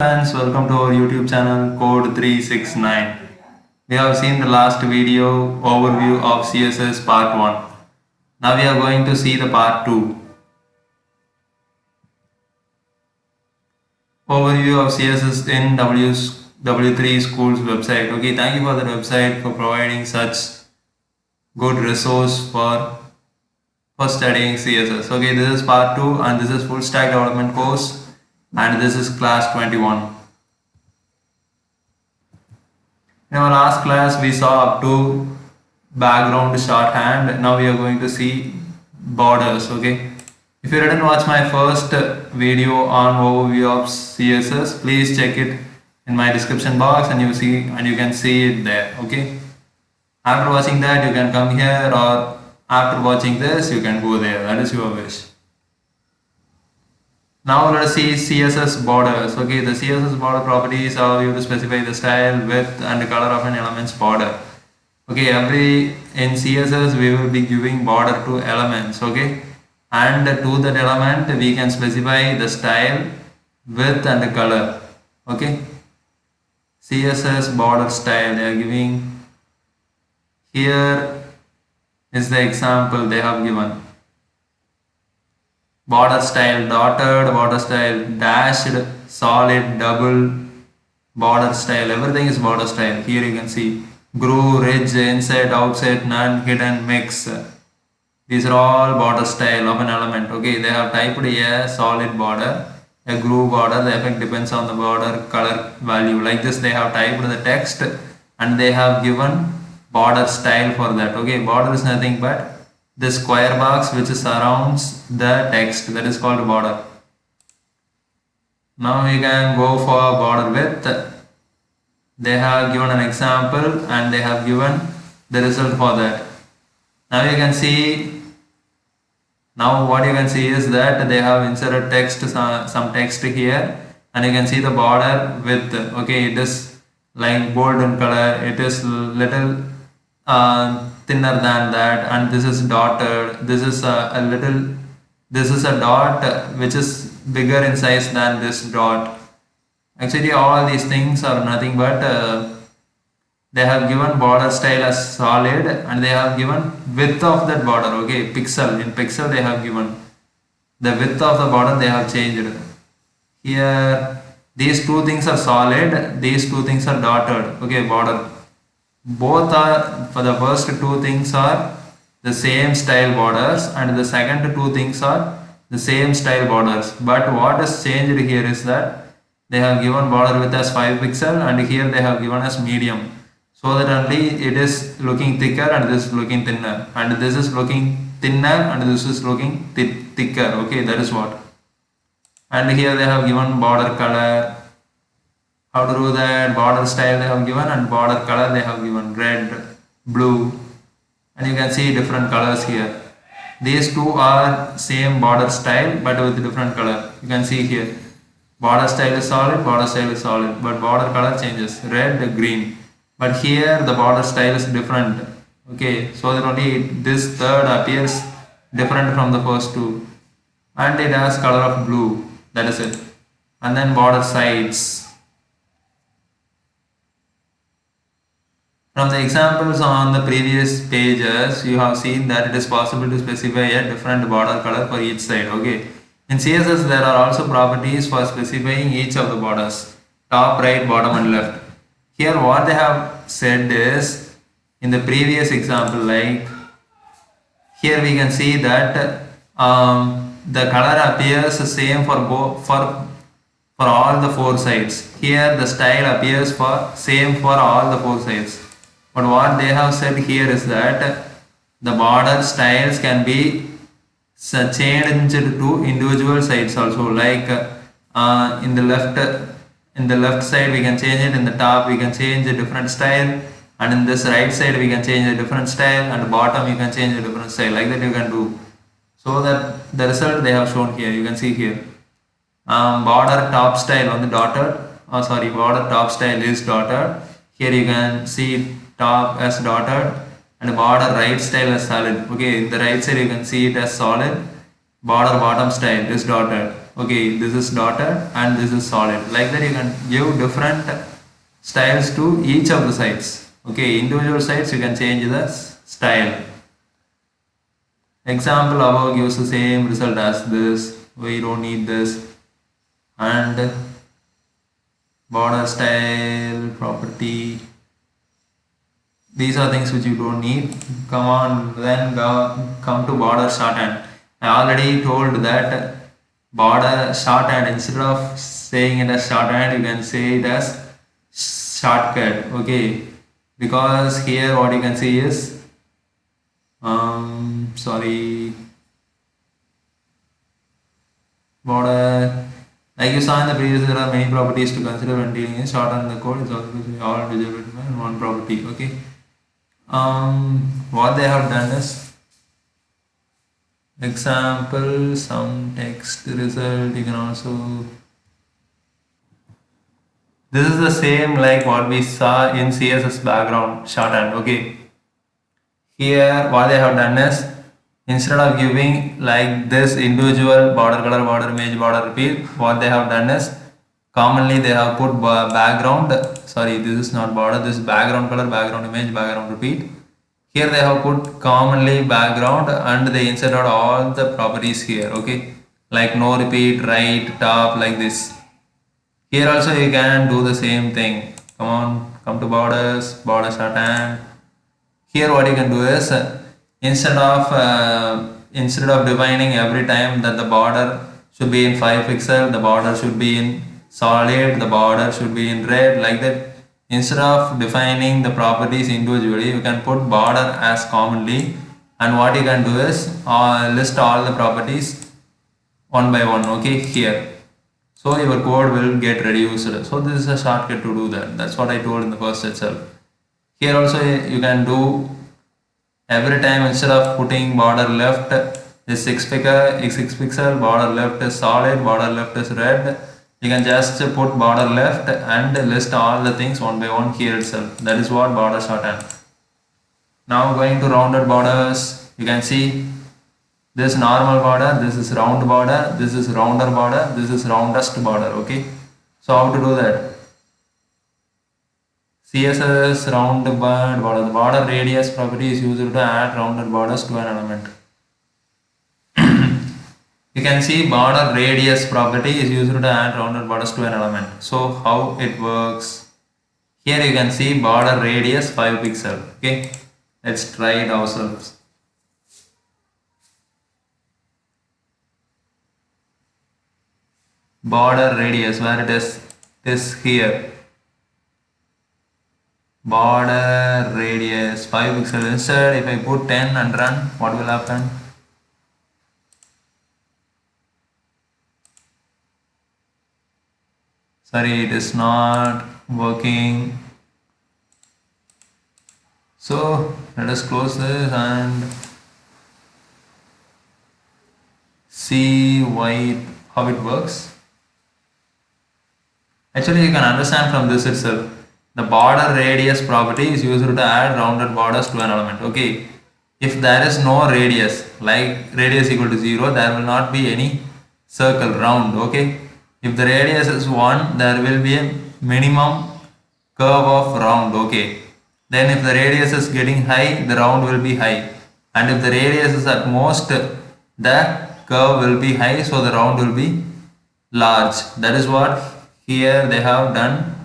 Friends, welcome to our YouTube channel Code 369. We have seen the last video overview of CSS part 1. Now we are going to see the part 2. Overview of CSS in W3 School's website. Okay, thank you for the website for providing such good resource for studying CSS. Okay, this is part 2 and this is full stack development course and this is class 21. In our last class we saw up to background shorthand. Now we are going to see borders. Okay, if you didn't watch my first video on overview of CSS, please check it in my description box and you can see it there. Okay, after watching that you can come here, or after watching this you can go there. That is your wish. Now let us see CSS borders. Okay, the CSS border properties allow you to specify the style, width and color of an element's border. Okay, in CSS we will be giving border to elements. Okay, and to that element we can specify the style, width and color. Okay, CSS border style they are giving. Here is the example they have given. Border style dotted, border style dashed, solid, double, border style, everything is border style. Here you can see groove, ridge, inside, outside, none, hidden, mix. These are all border style of an element. Okay, they have typed a solid border, a groove border. The effect depends on the border color value. Like this, they have typed the text and they have given border style for that. Okay, border is nothing but the square box which surrounds the text, that is called border. Now we can go for border width. They have given an example and they have given the result for that. Now you can see, now what you can see is that they have inserted text, some text here, and you can see the border width. Okay, it is like bold in color, it is little thinner than that, and this is dotted. This is this is a dot which is bigger in size than this dot. Actually all these things are nothing but they have given border style as solid and they have given width of that border. Okay, pixel, in pixel they have given the width of the border, they have changed. Here these two things are solid, these two things are dotted. Okay, border, both are, for the first two things are the same style borders and the second two things are the same style borders, but what is changed here is that they have given border width as 5 pixel and here they have given as medium, so that only it is looking thicker and this is looking thinner, and this is looking thinner and this is looking thicker. Okay, that is what. And here they have given border color. How to do that? Border style they have given and border color they have given red, blue, and you can see different colors here. These two are same border style but with different color. You can see here border style is solid, border style is solid, but border color changes, red, green. But here the border style is different. Okay, so that only this third appears different from the first two, and it has color of blue. That is it. And then border sides. From the examples on the previous pages, you have seen that it is possible to specify a different border color for each side. Okay, in CSS there are also properties for specifying each of the borders, top, right, bottom and left. Here what they have said is, in the previous example, like here we can see that the color appears the same for all the four sides. Here the style appears for same for all the four sides. But what they have said here is that the border styles can be changed to individual sides also. Like in the left side we can change it, in the top we can change a different style, and in this right side we can change a different style, and the bottom you can change a different style. Like that you can do. So that the result they have shown here. You can see here border top style on the dotted. Border top style is dotted. Here you can see top as dotted and border right style as solid. Okay, in the right side you can see it as solid, border bottom style is dotted. Okay, this is dotted and this is solid. Like that you can give different styles to each of the sides. Okay, individual sides you can change the style. Example above gives the same result as this. We don't need this. And border style property, these are things which you don't need. Come on, then come to border shorthand. I already told that border shorthand, instead of saying it as shorthand, you can say it as shortcut. Okay, because here what you can see is sorry, border. Like you saw in the previous, there are many properties to consider when dealing in shorthand the code. It's also all visible in one property. Okay. What they have done is example, some text result. You can also, this is the same like what we saw in CSS background shorthand. Okay, here what they have done is, instead of giving like this individual border color, border image, border repeat, what they have done is commonly they have put background, sorry, this is not border, this is background color, background image, background repeat. Here they have put commonly background and they inserted all the properties here. Okay, like no repeat, right, top, like this. Here also you can do the same thing. Come on, come to borders, border shorthand. Here what you can do is instead of defining every time that the border should be in 5 pixel, the border should be in solid, the border should be in red, like that. Instead of defining the properties individually, you can put border as commonly, and what you can do is list all the properties one by one. Okay, here. So your code will get reduced. So this is a shortcut to do that. That's what I told in the first itself. Here also you can do every time, instead of putting border left is 6 pixel, border left is solid, border left is red. You can just put border left and list all the things one by one here itself. That is what border shorthand. Now going to rounded borders, you can see this normal border, this is round border, this is rounder border, this is roundest border. Okay, so how to do that? CSS rounded border, the border radius property is used to add rounded borders to an element. You can see border radius property is used to add rounded borders to an element. So how it works? Here you can see border radius 5 pixel. Okay, let's try it ourselves. Border radius, where it is here. Border radius 5 pixel. Instead, if I put 10 and run, what will happen? Sorry, it is not working. So let us close this and see how it works. Actually, you can understand from this itself. The border radius property is used to add rounded borders to an element. Okay, if there is no radius, like radius equal to 0, there will not be any circle round. Okay, if the radius is 1, there will be a minimum curve of round. Okay, then if the radius is getting high, the round will be high, and if the radius is at most, the curve will be high, so the round will be large. That is what here they have done.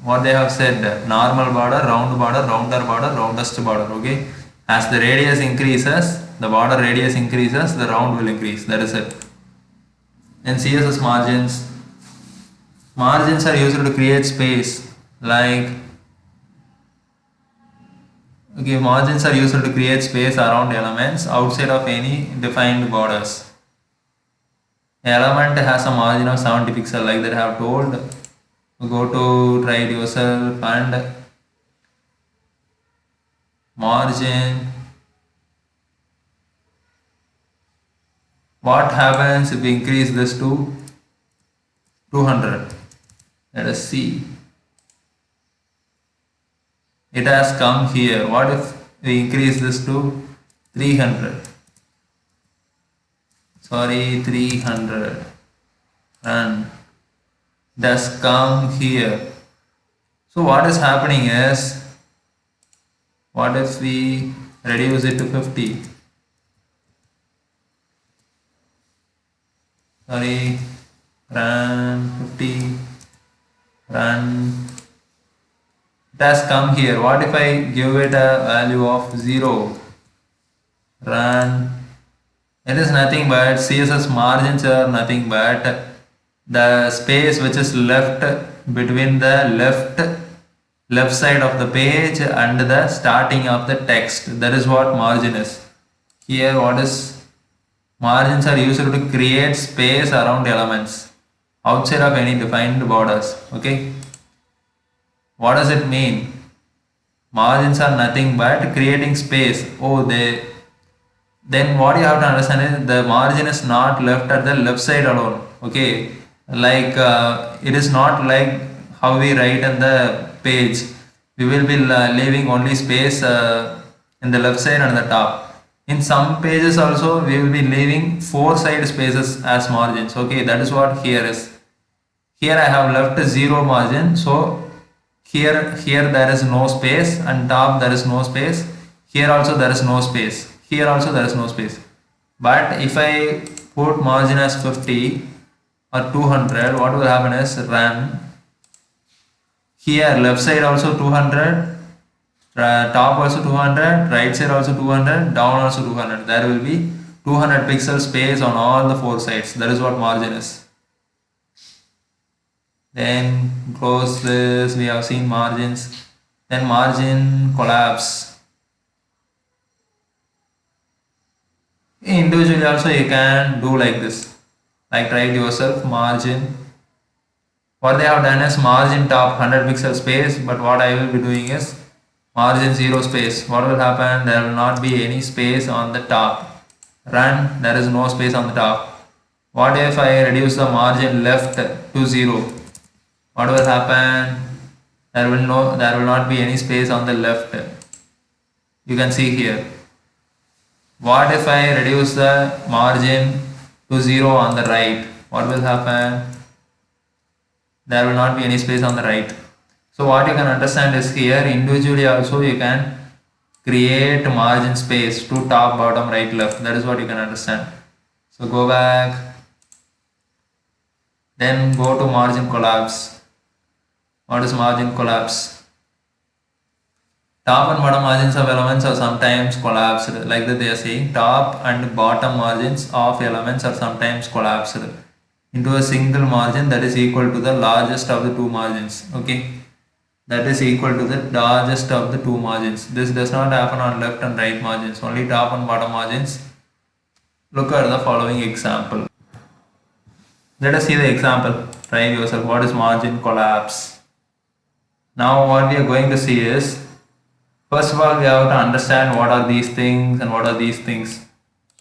What they have said: normal border, rounder border, roundest border. Okay, as the radius increases, the border radius increases, the round will increase. That is it. Then CSS margins. Margins are used to create space. Margins are used to create space around elements outside of any defined borders. Element has a margin of 70 pixels, like that I have told. Go to try it yourself, and margin. What happens if we increase this to 200? Let us see. It has come here. What if we increase this to 300? sorry, 300, run. Does come here. So what is happening is, what if we reduce it to 50? Sorry, run 50, run. It has come here. What if I give it a value of 0? Run. It is nothing but CSS margins are nothing but the space which is left between the left side of the page and the starting of the text. That is what margin is. Here what is margins are used to create space around elements outside of any defined borders. Okay. What does it mean? Margins are nothing but creating space. Then what you have to understand is the margin is not left at the left side alone. Okay. Like it is not like how we write on the page. We will be leaving only space in the left side and the top. In some pages also we will be leaving 4 side spaces as margins. Okay, that is what here is. Here I have left 0 margin, so here there is no space, and top there is no space. Here also there is no space. Here also there is no space. But if I put margin as 50 or 200, what will happen is run. Here left side also 200, top also 200, right side also 200, down also 200. There will be 200 pixel space on all the 4 sides. That is what margin is. Then close this. We have seen margins. Then margin collapse. Individually also you can do like this. Like write yourself margin. What they have done is margin top 100 pixel space, but what I will be doing is margin 0 space. What will happen? There will not be any space on the top. Run, there is no space on the top. What if I reduce the margin left to 0? What will happen? There will not be any space on the left. You can see here. What if I reduce the margin to 0 on the right? What will happen? There will not be any space on the right. So what you can understand is here individually also you can create margin space to top, bottom, right, left. That is what you can understand. So go back. Then go to margin collapse. What is margin collapse? Top and bottom margins of elements are sometimes collapsed. Like that they are saying, top and bottom margins of elements are sometimes collapsed into a single margin that is equal to the largest of the two margins. Okay, that is equal to the largest of the two margins. This does not happen on left and right margins, only top and bottom margins. Look at the following example. Let us see the example. Try yourself. What is margin collapse? Now what we are going to see is, first of all we have to understand what are these things and what are these things.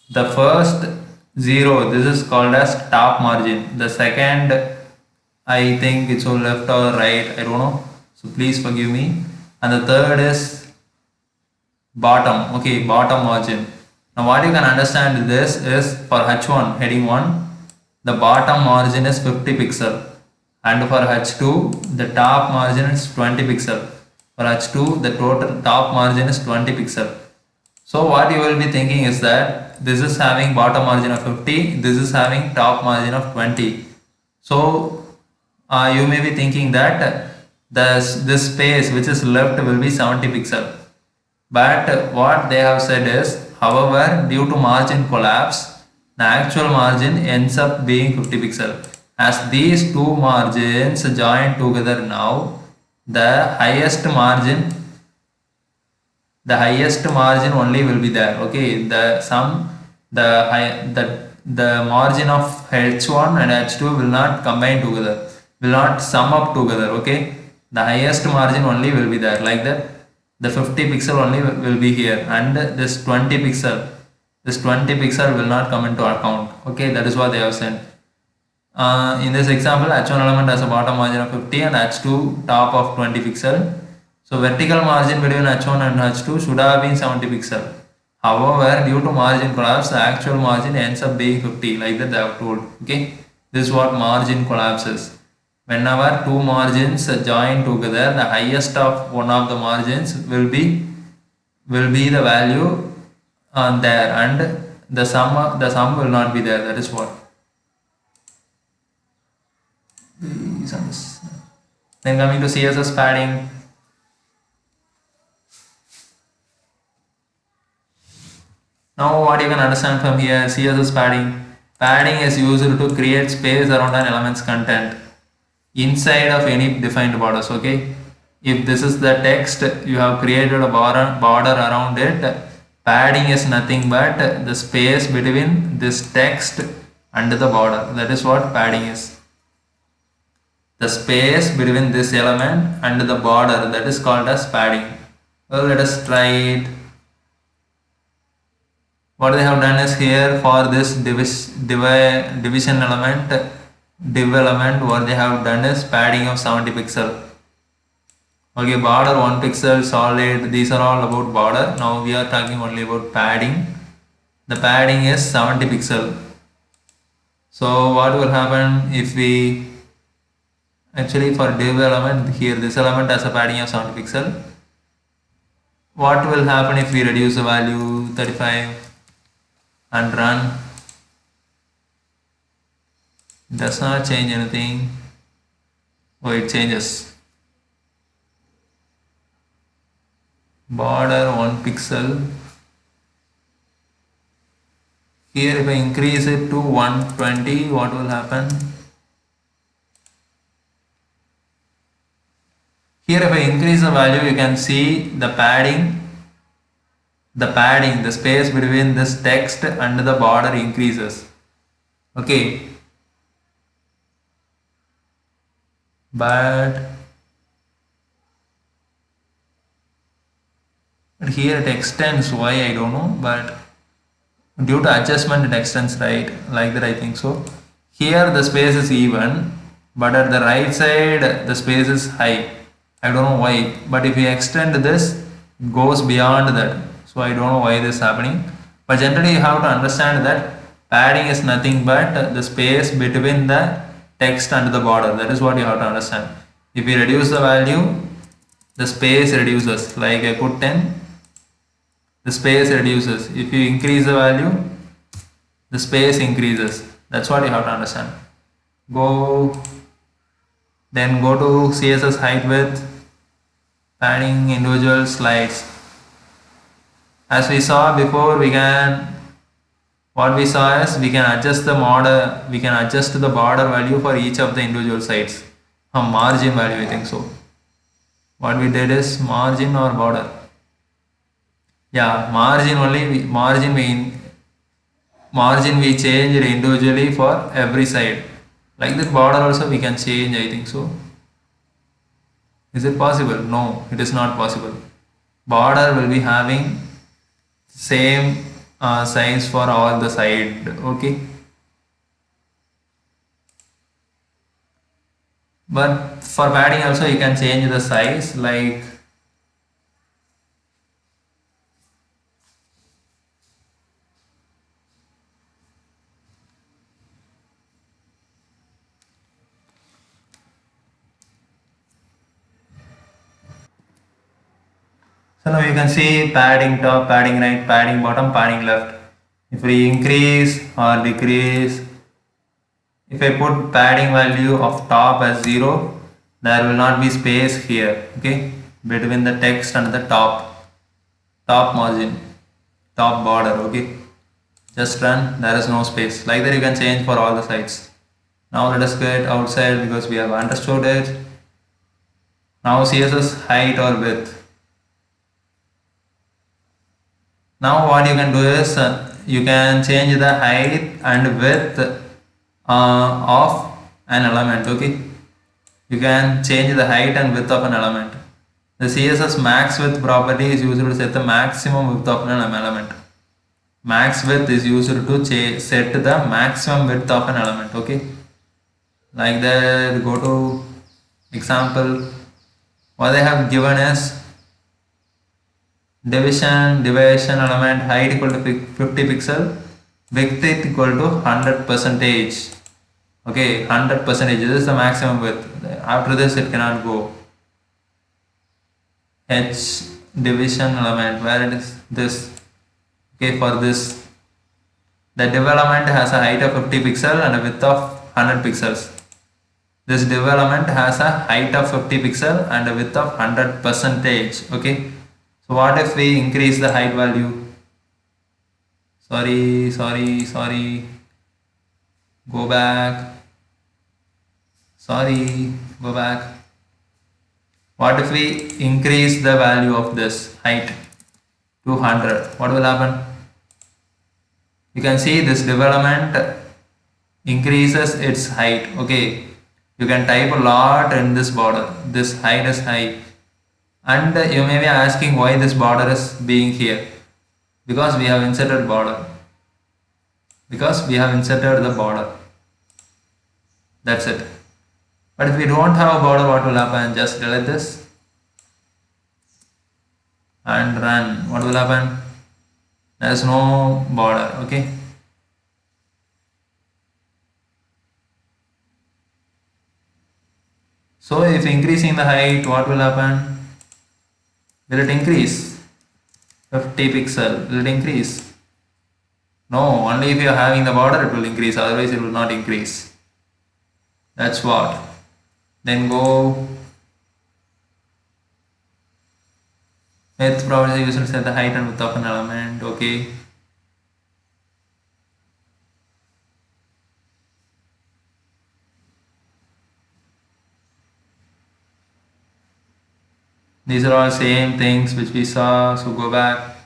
The first 0, this is called as top margin. The second, I think it's on left or right, I don't know, so please forgive me. And the third is bottom. Okay, bottom margin. Now what you can understand this is, for H1 heading 1, the bottom margin is 50 pixel, and for H2 the top margin is 20 pixel. For H2 the total top margin is 20 pixel. So what you will be thinking is that this is having bottom margin of 50, this is having top margin of 20. So you may be thinking that this space which is left will be 70 pixel. But what they have said is, however, due to margin collapse, the actual margin ends up being 50 pixel. As these two margins join together now, the highest margin only will be there. Okay, the margin of H1 and H2 will not combine together, will not sum up together. Okay, the highest margin only will be there, like that. The 50 pixel only will be here, and this 20 pixel will not come into account. Okay, that is what they have said. In this example, H1 element has a bottom margin of 50 and H2 top of 20 pixel. So vertical margin between H1 and H2 should have been 70 pixel, However, due to margin collapse, the actual margin ends up being 50, like that they have told. Okay, this is what margin collapse is. Whenever two margins join together, the highest of one of the margins will be the value there, and the sum will not be there. That is what. Then coming to CSS padding. Now what you can understand from here, CSS padding. Padding is used to create space around an element's content inside of any defined borders. Okay, if this is the text, you have created a border around it. Padding is nothing but the space between this text and the border. That is what padding is. The space between this element and the border, that is called as padding. Well, let us try it. What they have done is here for this division element, div element, what they have done is padding of 70 pixel. Okay, border 1 pixel, solid, these are all about border. Now we are talking only about padding. The padding is 70 pixel. So what will happen if we actually for div element, here this element has a padding of 70 pixel. What will happen if we reduce the value 35 and run? Does not change anything. Oh, it changes. Border 1 pixel. Here if I increase it to 120, what will happen? Here if I increase the value, you can see the padding, the space between this text and the border increases. Okay, but here it extends. Why I don't know, but due to adjustment it extends, right? Like that I think so. Here the space is even, but at the right side the space is high. I don't know why, but if we extend this, it goes beyond that. So I don't know why this is happening. But generally you have to understand that padding is nothing but the space between the text and the border. That is what you have to understand. If we reduce the value, the space reduces. Like I put 10, the space reduces. If you increase the value, the space increases. That's what you have to understand. Then go to CSS height width, padding individual slides. As we saw before, what we saw is we can adjust the border value for each of the individual sides. Margin value, I think so. What we did is margin or border. Yeah, margin only. Margin we change individually for every side. Like that border also we can change, I think so. Is it possible? No, it is not possible. Border will be having same size for all the side. Okay, but for padding also you can change the size. Like so now you can see padding top, padding right, padding bottom, padding left. If we increase or decrease, if I put padding value of top as 0, there will not be space here, okay, between the text and the top margin, top border. Okay, just run, there is no space. Like that you can change for all the sides. Now let us get outside because we have understood it. Now CSS height or width. Now what you can do is you can change the height and width of an element. Okay, you can change the height and width of an element. The CSS max width property is used to set the maximum width of an element. Max width is used to set the maximum width of an element. Okay, like that. Go to example. What they have given is division element height equal to 50 pixel, width equal to 100 percentage. Okay, 100 percentage. This is the maximum width. After this, it cannot go. H division element, where it is this. Okay, for this, the div element has a height of 50 pixel and a width of 100 pixels. This div element has a height of 50 pixel and a width of 100 percentage. Okay, so what if we increase the height value? Sorry. Go back. Go back. What if we increase the value of this height to 100? What will happen? You can see this development increases its height. Okay, you can type a lot in this border. This height is high, and you may be asking why this border is being here. Because we have inserted border. Because we have inserted the border. That's it. But if we don't have a border, what will happen? Just delete this and run. What will happen? There is no border. Okay. So if increasing the height, what will happen? Will it increase? 50 pixel. Will it increase? No, only if you are having the border it will increase, otherwise it will not increase. That's what. Then go width property, you should set the height and width of an element. Okay. These are all same things which we saw, so go back.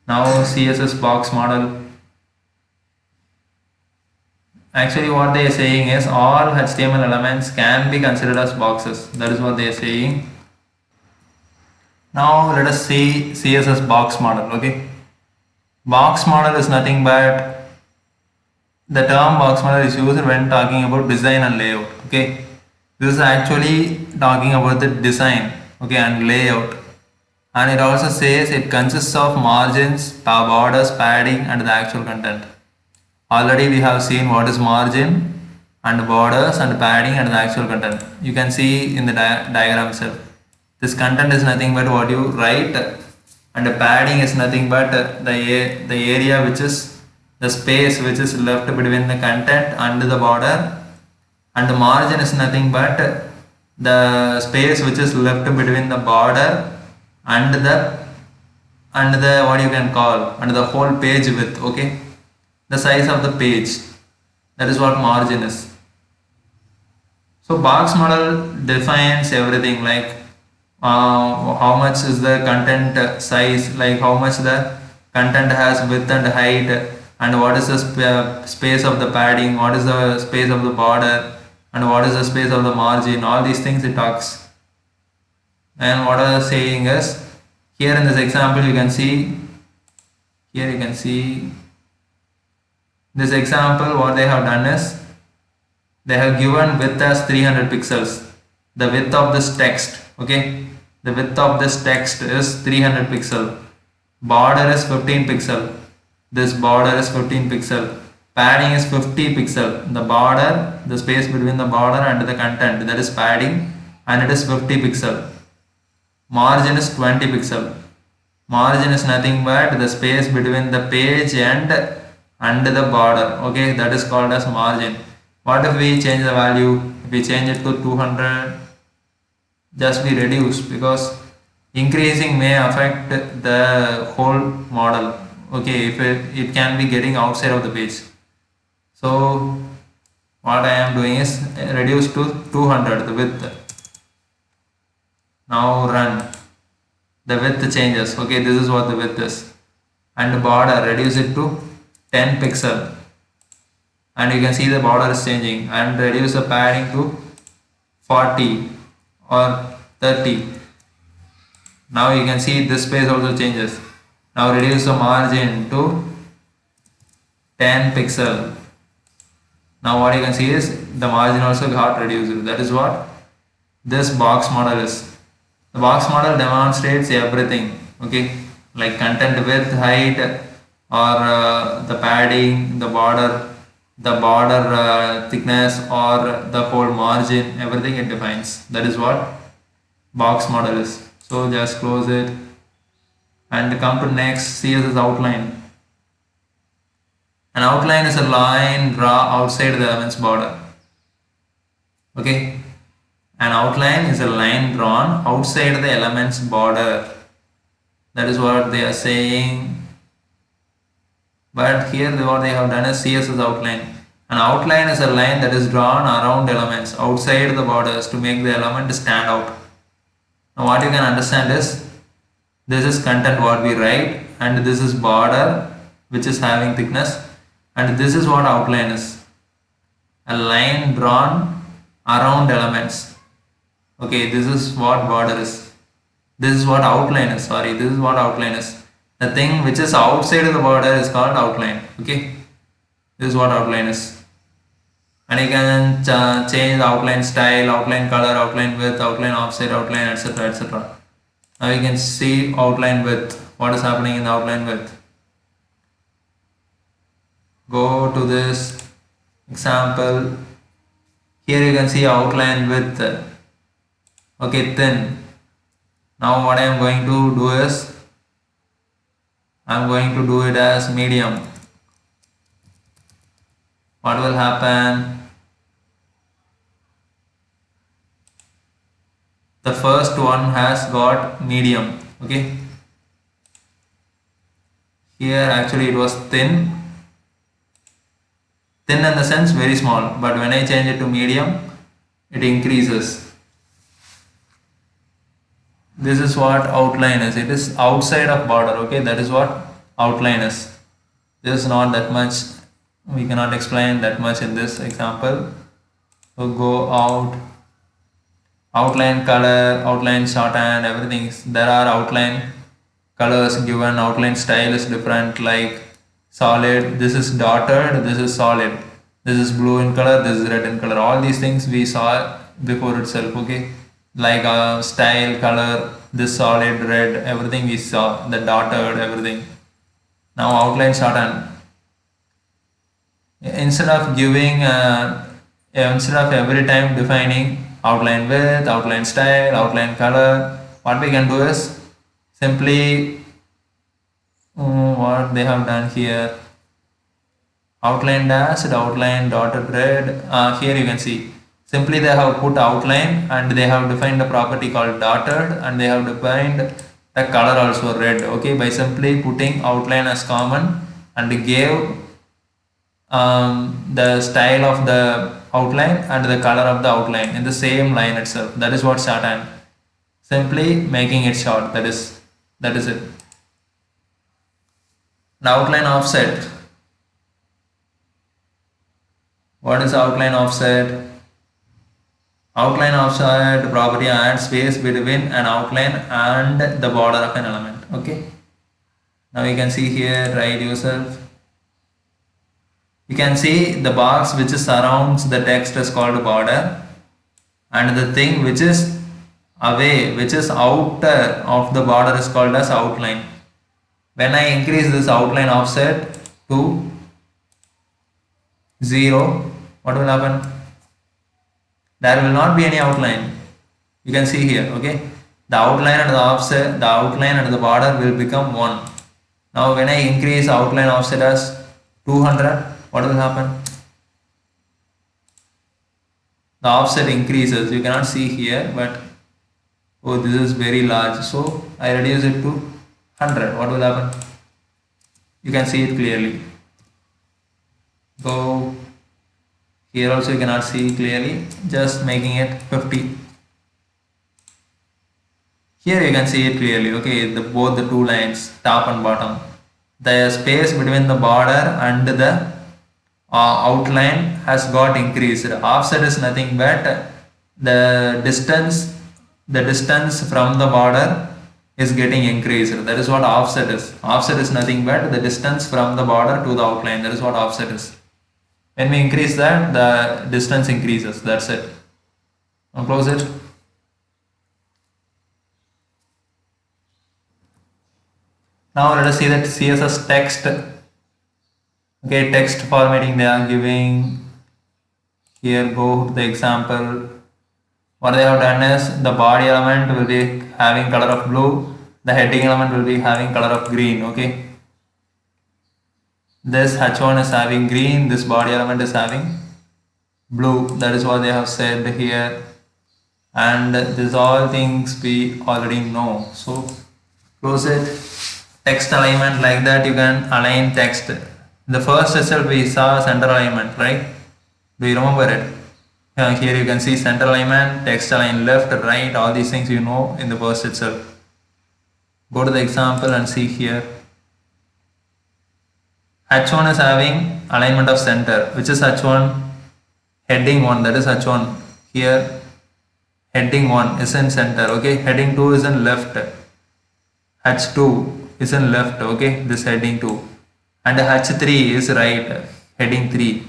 Now CSS box model. Actually what they are saying is all HTML elements can be considered as boxes. That is what they are saying. Now let us see CSS box model. Okay. Box model is nothing but the term box model is used when talking about design and layout. Okay. This is actually talking about the design, okay, and layout. And it also says it consists of margins, borders, padding and the actual content. Already we have seen what is margin and borders and padding and the actual content. You can see in the diagram itself. This content is nothing but what you write, and the padding is nothing but the area which is the space which is left between the content and the border, and the margin is nothing but the space which is left between the border and the what you can call and the whole page width. Okay, the size of the page, that is what margin is. So box model defines everything, like how much is the content size, like how much the content has width and height, and what is the space of the padding, what is the space of the border, and what is the space of the margin. All these things it talks. And what I was saying is, here in this example you can see, here you can see this example. What they have done is they have given width as 300 pixels, the width of this text. Okay, the width of this text is 300 pixel, border is 15 pixel, this border is 15 pixel, padding is 50 pixel, the border, the space between the border and the content, that is padding, and it is 50 pixel. Margin is 20 pixel. Margin is nothing but the space between the page and the border. Okay, that is called as margin. What if we change the value? If we change it to 200, just be reduced, because increasing may affect the whole model. Okay, if it can be getting outside of the page. So what I am doing is reduce to 200 the width. Now run. The width changes. Okay, this is what the width is. And the border, reduce it to 10 pixel. And you can see the border is changing. And reduce the padding to 40 or 30. Now you can see this space also changes. Now reduce the margin to 10 pixel. Now what you can see is the margin also got reduced. That is what this box model is. The box model demonstrates everything, okay, like content width, height, or the padding, the border thickness, or the whole margin, everything it defines. That is what box model is. So just close it and come to next CSS outline. An outline is a line drawn outside the element's border. Okay, an outline is a line drawn outside the element's border. That is what they are saying. But here what they have done is CSS outline. An outline is a line that is drawn around elements outside the borders to make the element stand out. Now what you can understand is, this is content what we write, and this is border which is having thickness, and this is what outline is. A line drawn around elements. Okay, this is what border is. This is what outline is. Sorry, this is what outline is. The thing which is outside of the border is called outline. Okay, this is what outline is. And you can change the outline style, outline color, outline width, outline offset, outline, etc., etc. Now you can see outline width. What is happening in the outline width? Go to this example. Here you can see outline width. Okay, thin. Now what I am going to do is, I am going to do it as medium. What will happen? The first one has got medium. Okay. Here actually it was thin. Thin in the sense very small, but when I change it to medium, it increases. This is what outline is. It is outside of border. Okay, that is what outline is. This is not that much. We cannot explain that much in this example. So go out. Outline color, outline shorthand, everything. There are outline colors given. Outline style is different. Like solid. This is dotted. This is solid. This is blue in color. This is red in color. All these things we saw before itself. Okay. Like style, color, this solid, red, everything we saw, the dotted, everything. Now outline shorthand. Instead of giving, instead of every time defining outline width, outline style, outline color, what we can do is simply what they have done here. Outline dashed, outline dotted red. Here you can see. Simply they have put outline and they have defined the property called dotted, and they have defined the color also red. Okay, by simply putting outline as common and gave the style of the outline and the color of the outline in the same line itself. That is what shorthand. Simply making it short. That is it. Now outline offset. What is outline offset? Outline offset property adds space between an outline and the border of an element. Okay. Now you can see here, write yourself. You can see the box which surrounds the text is called border, and the thing which is away, which is outer of the border, is called as outline. When I increase this outline offset to 0, what will happen? There will not be any outline. You can see here, okay? The outline and the offset, the outline and the border will become 1. Now when I increase outline offset as 200, what will happen? The offset increases. You cannot see here, but oh, this is very large. So I reduce it to 100. What will happen? You can see it clearly. Go. Here also you cannot see clearly, just making it 50. Here you can see it clearly, okay, both the two lines, top and bottom. The space between the border and the outline has got increased. Offset is nothing but the distance from the border is getting increased. That is what offset is. Offset is nothing but the distance from the border to the outline. That is what offset is. When we increase that, the distance increases. That's it. Now close it. Now let us see that CSS text. Okay, text formatting they are giving. Here go the example. What they have done is the body element will be having color of blue, the heading element will be having color of green. Okay, this h1 is having green, this body element is having blue. That is what they have said here, and this all things we already know. So close it. Text alignment, like that you can align text. The first itself we saw center alignment, right? Do you remember it? Here you can see center alignment, text align left, right, all these things you know in the first itself. Go to the example and see here. H1 is having alignment of center, which is H1, heading 1, that is H1. Here heading 1 is in center, okay, heading 2 is in left, H2 is in left, okay, this heading 2, and H3 is right, heading 3,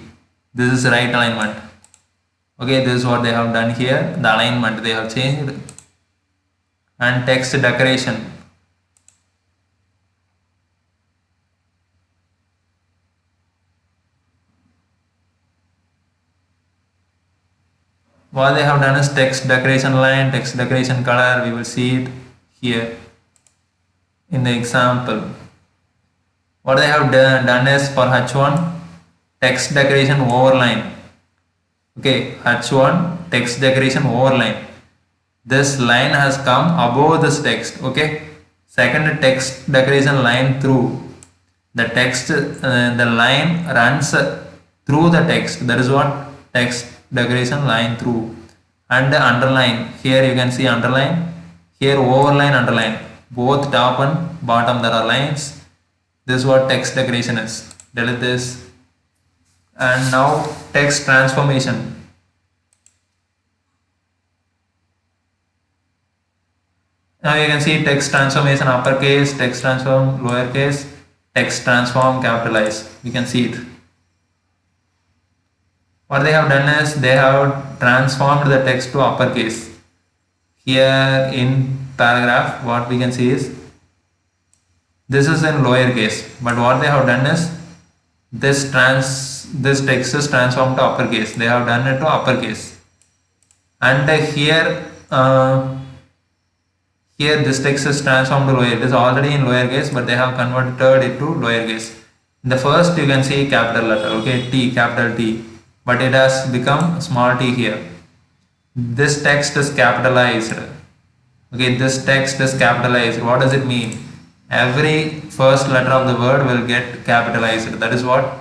this is right alignment. Okay, this is what they have done here, the alignment they have changed. And text decoration. What they have done is text decoration line, text decoration color, we will see it here in the example. What they have done is for H1, text decoration overline. Okay, H1 text decoration overline. This line has come above this text. Okay, second text decoration line through the text. The line runs through the text. That is what text decoration line through. And the underline. Here you can see underline. Here overline, underline. Both top and bottom there are lines. This is what text decoration is. Delete this. And now text transformation. Now you can see text transformation uppercase, text transform lowercase, text transform capitalize. You can see it. What they have done is they have transformed the text to uppercase. Here in paragraph, what we can see is this is in lowercase, but what they have done is this text is transformed to uppercase. They have done it to uppercase, and here here this text is transformed to lower. It is already in lowercase, but they have converted it to lowercase. In the first you can see capital letter, okay, T, capital T, but it has become small t here. This text is capitalized. Okay, this text is capitalized. What does it mean? Every first letter of the word will get capitalized. That is what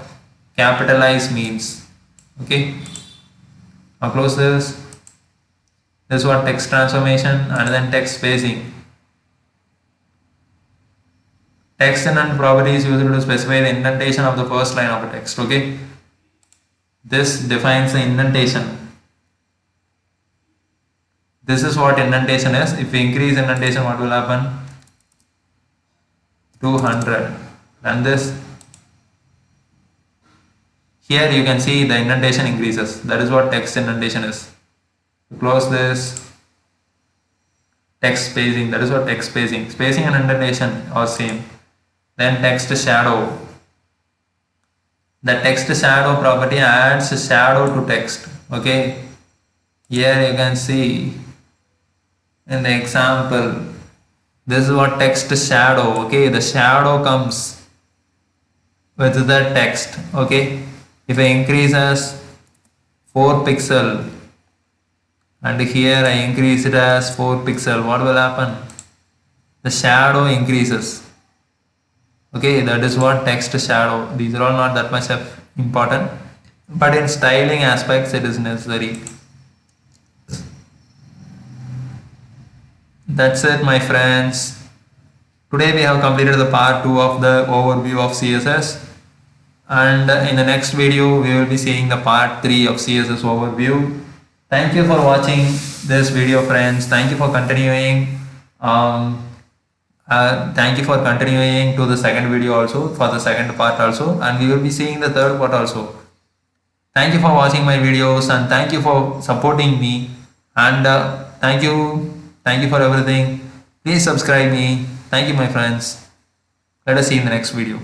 capitalize means. Okay, now close this. This is what text transformation, and then text spacing. Text indent property is used to specify the indentation of the first line of a text. Okay, this defines the indentation. This is what indentation is. If we increase indentation, what will happen? 200. And this here you can see the indentation increases. That is what text indentation is. Close this. Text spacing, that is what text spacing. Spacing and indentation are same. Then text shadow. The text shadow property adds shadow to text. Okay, here you can see in the example, this is what text shadow. Okay, the shadow comes with the text. Okay, if I increase as 4 pixel and here I increase it as 4 pixel, what will happen? The shadow increases. Okay, that is what text shadow. These are all not that much important, but in styling aspects it is necessary. That's it, my friends. Today we have completed the part 2 of the overview of CSS, and in the next video we will be seeing the part 3 of CSS overview. Thank you for watching this video, friends. Thank you for continuing. Thank you for continuing to the second video also, for the second part also, and we will be seeing the third part also. Thank you for watching my videos, and thank you for supporting me, and thank you for everything. Please subscribe me. Thank you, my friends. Let us see in the next video.